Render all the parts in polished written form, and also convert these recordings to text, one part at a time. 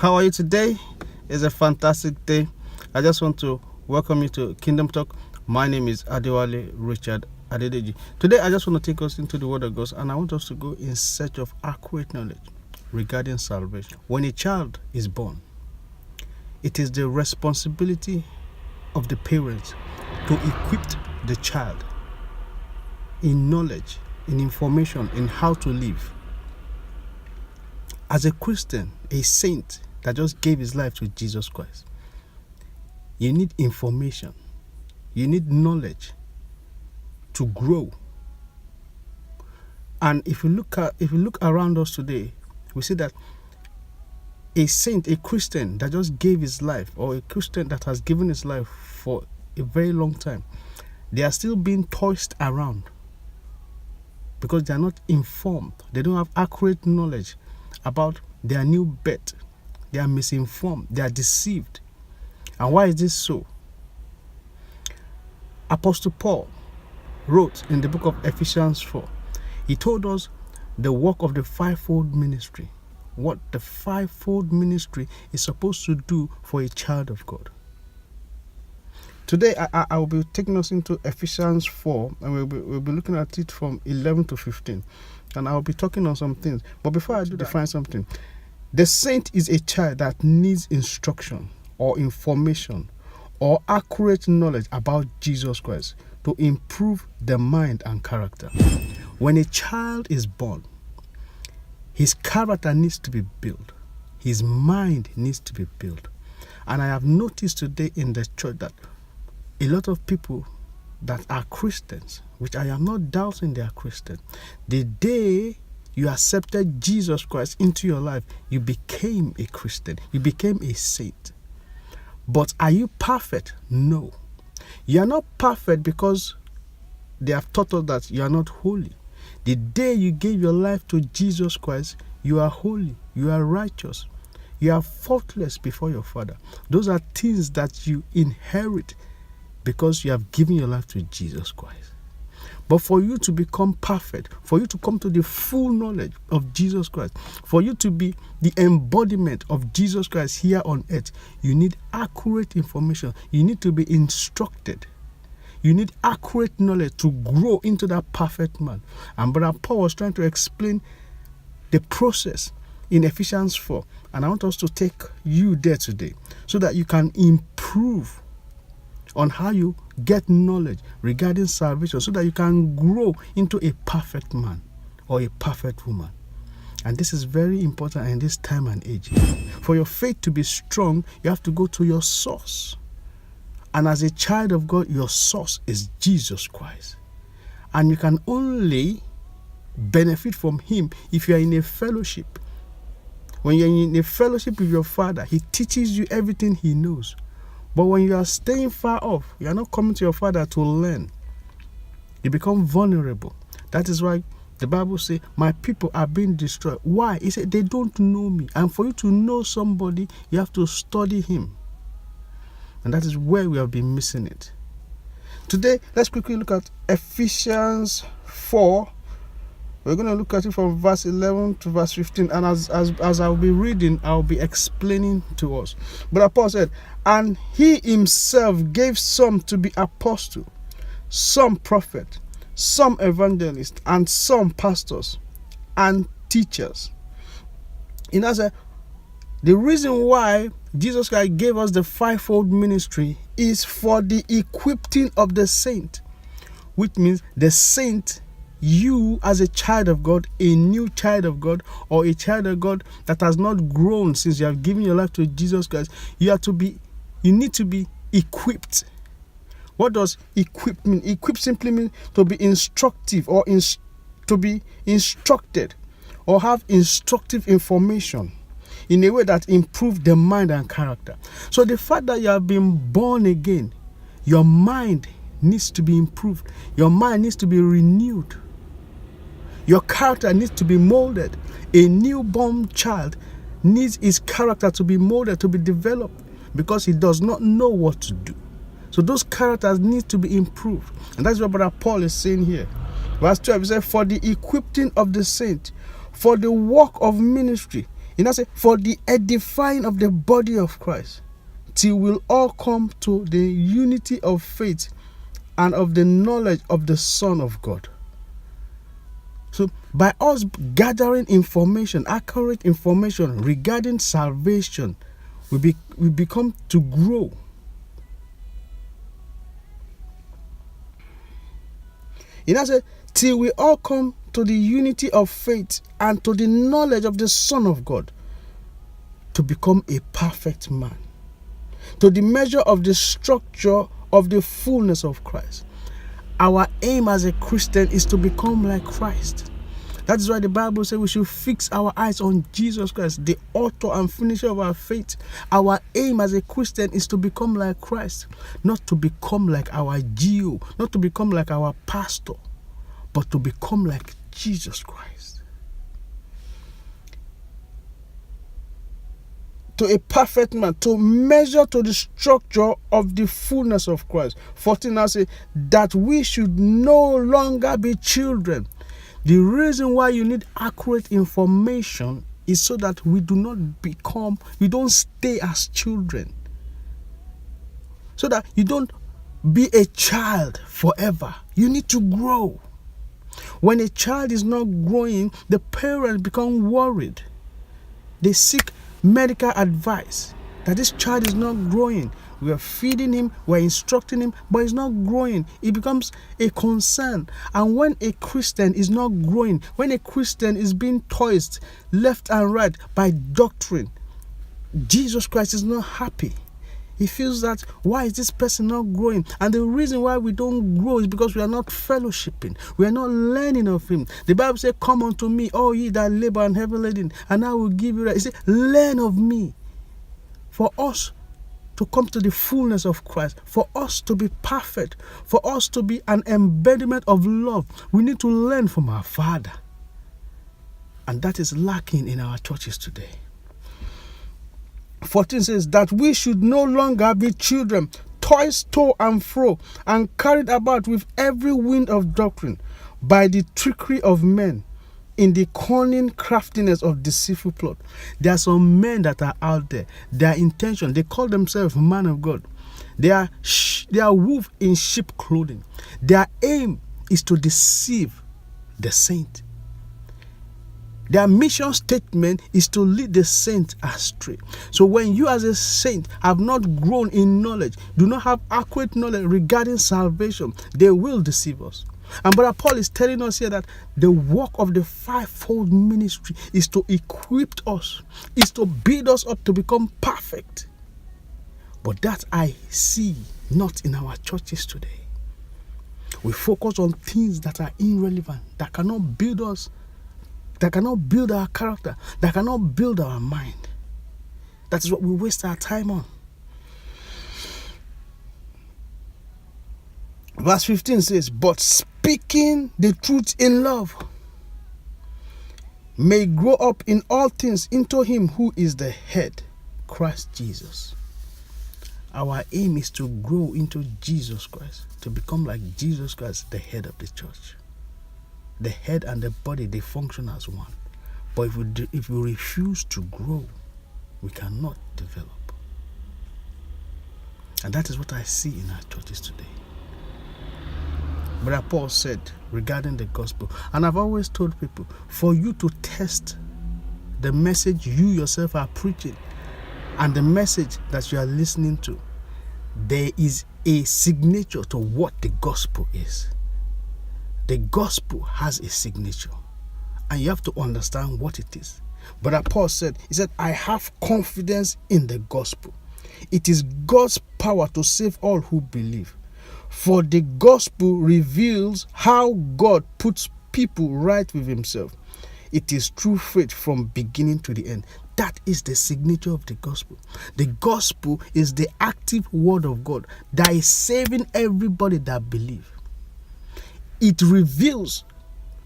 How are you today? It's a fantastic day. I just want to welcome you to Kingdom Talk. My name is Adewale Richard Adedeji. Today, I just want to take us into the Word of God, and I want us to go in search of accurate knowledge regarding salvation. When a child is born, it is the responsibility of the parents to equip the child in knowledge, in information, in how to live. As a Christian, a saint that just gave his life to Jesus Christ, you need information, you need knowledge to grow. And if you look around us today, we see that a saint, a Christian that just gave his life, or a Christian that has given his life for a very long time, they are still being tossed around because they are not informed. They don't have accurate knowledge about their new birth. They are misinformed. They are deceived. And why is this so? Apostle Paul wrote in the book of Ephesians 4. He told us the work of the fivefold ministry, what the fivefold ministry is supposed to do for a child of God. Today, I will be taking us into Ephesians 4, and we'll be looking at it from 11 to 15. And I'll be talking on some things. But before I do, define something. The saint is a child that needs instruction or information or accurate knowledge about Jesus Christ to improve the mind and character. When a child is born, his character needs to be built. His mind needs to be built. And I have noticed today in the church that a lot of people that are Christians, which I am not doubting they are Christian, the day you accepted Jesus Christ into your life, you became a Christian. You became a saint. But are you perfect? No. You are not perfect because they have taught us that you are not holy. The day you gave your life to Jesus Christ, you are holy. You are righteous. You are faultless before your Father. Those are things that you inherit because you have given your life to Jesus Christ. But for you to become perfect, for you to come to the full knowledge of Jesus Christ, for you to be the embodiment of Jesus Christ here on earth, you need accurate information. You need to be instructed. You need accurate knowledge to grow into that perfect man. And Brother Paul was trying to explain the process in Ephesians 4. And I want us to take you there today so that you can improve on how you get knowledge regarding salvation so that you can grow into a perfect man or a perfect woman. And this is very important in this time and age. For your faith to be strong, you have to go to your source. And as a child of God, your source is Jesus Christ. And you can only benefit from him if you are in a fellowship. When you're in a fellowship with your Father, he teaches you everything he knows. But when you are staying far off, you are not coming to your Father to learn. You become vulnerable. That is why the Bible says, my people are being destroyed. Why? He said, they don't know me. And for you to know somebody, you have to study him. And that is where we have been missing it. Today, let's quickly look at Ephesians 4. We're going to look at it from verse 11 to verse 15. And as I'll be reading, I'll be explaining to us. But Paul said, and he himself gave some to be apostles, some prophet, some evangelists, and some pastors and teachers. In other words, the reason why Jesus Christ gave us the fivefold ministry is for the equipping of the saint, which means the saint, you as a child of God, a new child of God, or a child of God that has not grown since you have given your life to Jesus Christ, you need to be equipped. What does equip mean? Equip simply means to be instructive or to be instructed or have instructive information in a way that improves the mind and character. So the fact that you have been born again, your mind needs to be improved. Your mind needs to be renewed. Your character needs to be molded. A newborn child needs his character to be molded, to be developed, because he does not know what to do. So those characters need to be improved. And that's what Brother Paul is saying here. Verse 12, he says, for the equipping of the saint, for the work of ministry, You know, say, for the edifying of the body of Christ, till we'll all come to the unity of faith and of the knowledge of the Son of God. So, by us gathering information, accurate information regarding salvation, we become to grow. You know, say, till we all come to the unity of faith and to the knowledge of the Son of God, to become a perfect man, to the measure of the structure of the fullness of Christ. Our aim as a Christian is to become like Christ. That is why the Bible says we should fix our eyes on Jesus Christ, the author and finisher of our faith. Our aim as a Christian is to become like Christ, not to become like our GO, not to become like our pastor, but to become like Jesus Christ. To a perfect man, to measure to the structure of the fullness of Christ. 14 now says that we should no longer be children. The reason why you need accurate information is so that we don't stay as children. So that you don't be a child forever. You need to grow. When a child is not growing, the parents become worried. They seek medical advice that this child is not growing. We are feeding him, we're instructing him, but he's not growing. It becomes a concern. And when a Christian is not growing, when a Christian is being tossed left and right by doctrine, Jesus Christ is not happy. He feels that, why is this person not growing? And the reason why we don't grow is because we are not fellowshipping. We are not learning of him. The Bible says, come unto me, all ye that labor and heavy laden, and I will give you rest. It says, learn of me. For us to come to the fullness of Christ, for us to be perfect, for us to be an embodiment of love, we need to learn from our Father. And that is lacking in our churches today. 14 says that we should no longer be children, tossed to and fro, and carried about with every wind of doctrine, by the trickery of men, in the cunning craftiness of deceitful plot. There are some men that are out there. Their intention, they call themselves man of God. They are wolf in sheep clothing. Their aim is to deceive the saint. Their mission statement is to lead the saint astray. So when you as a saint have not grown in knowledge, do not have accurate knowledge regarding salvation, they will deceive us. And Brother Paul is telling us here that the work of the fivefold ministry is to equip us, is to build us up to become perfect. But that I see not in our churches today. We focus on things that are irrelevant, that cannot build us, that cannot build our character, that cannot build our mind. That is what we waste our time on. Verse 15 says, but speaking the truth in love may grow up in all things into him who is the head, Christ Jesus. Our aim is to grow into Jesus Christ, to become like Jesus Christ, the head of the church. The head and the body, they function as one. But if we refuse to grow, we cannot develop. And that is what I see in our churches today. Brother Paul said regarding the gospel, and I've always told people, for you to test the message you yourself are preaching and the message that you are listening to, there is a signature to what the gospel is. The gospel has a signature, and you have to understand what it is. But Paul said, he said, I have confidence in the gospel. It is God's power to save all who believe. For the gospel reveals how God puts people right with himself. It is true faith from beginning to the end. That is the signature of the gospel. The gospel is the active word of God that is saving everybody that believes. It reveals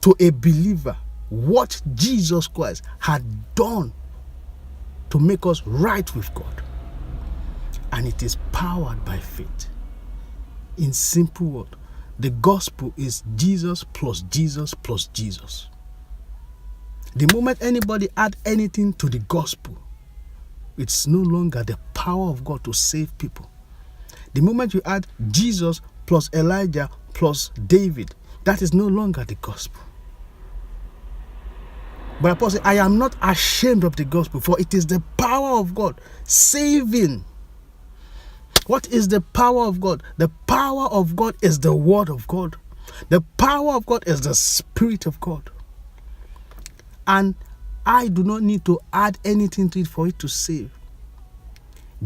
to a believer what Jesus Christ had done to make us right with God. And it is powered by faith. In simple words, the gospel is Jesus plus Jesus plus Jesus. The moment anybody add anything to the gospel, it's no longer the power of God to save people. The moment you add Jesus plus Elijah plus David, that is no longer the gospel. But Paul said, I am not ashamed of the gospel, for it is the power of God saving. What is the power of God? The power of God is the word of God. The power of God is the Spirit of God. And I do not need to add anything to it for it to save.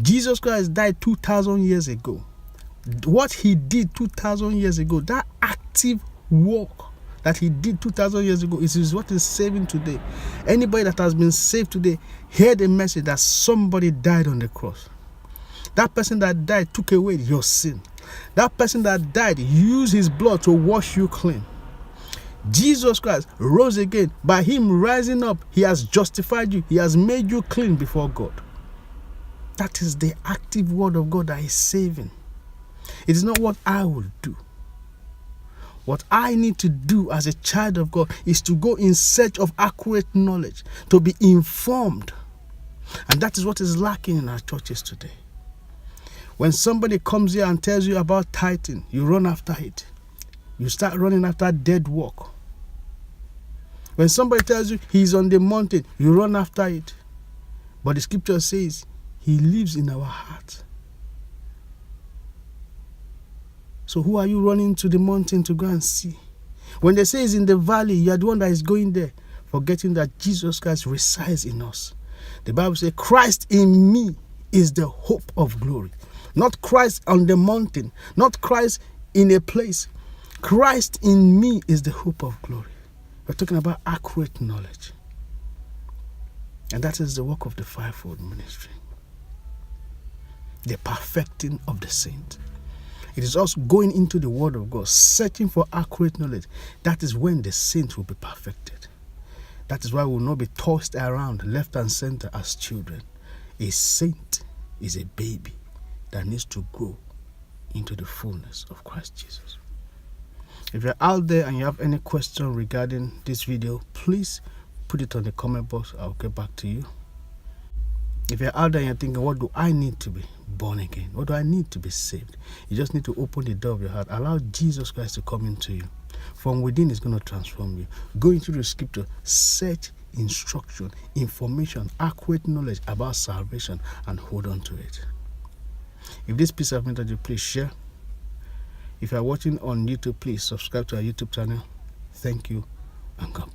Jesus Christ died 2,000 years ago. What he did 2,000 years ago, that active work that he did 2,000 years ago, is what is saving today. Anybody that has been saved today heard a message that somebody died on the cross. That person that died took away your sin. That person that died used his blood to wash you clean. Jesus Christ rose again. By him rising up, he has justified you. He has made you clean before God. That is the active word of God that is saving. It is not what I will do. What I need to do as a child of God is to go in search of accurate knowledge, to be informed. And that is what is lacking in our churches today. When somebody comes here and tells you about tithing, you run after it. You start running after dead work. When somebody tells you he's on the mountain, you run after it. But the scripture says he lives in our heart. So who are you running to the mountain to go and see? When they say he's in the valley, you are the one that is going there, forgetting that Jesus Christ resides in us. The Bible says, Christ in me is the hope of glory. Not Christ on the mountain, not Christ in a place. Christ in me is the hope of glory. We're talking about accurate knowledge. And that is the work of the fivefold ministry. The perfecting of the saint. It is us going into the word of God, searching for accurate knowledge. That is when the saints will be perfected. That is why we will not be tossed around left and center as children. A saint is a baby that needs to grow into the fullness of Christ Jesus. If you're out there and you have any question regarding this video, please put it on the comment box. I'll get back to you. If you're out there and you're thinking, what do I need to be born again? What do I need to be saved? You just need to open the door of your heart. Allow Jesus Christ to come into you. From within, it's going to transform you. Go into the scripture, search instruction, information, accurate knowledge about salvation, and hold on to it. If this piece of message, please share. If you are watching on YouTube, please subscribe to our YouTube channel. Thank you, and God bless.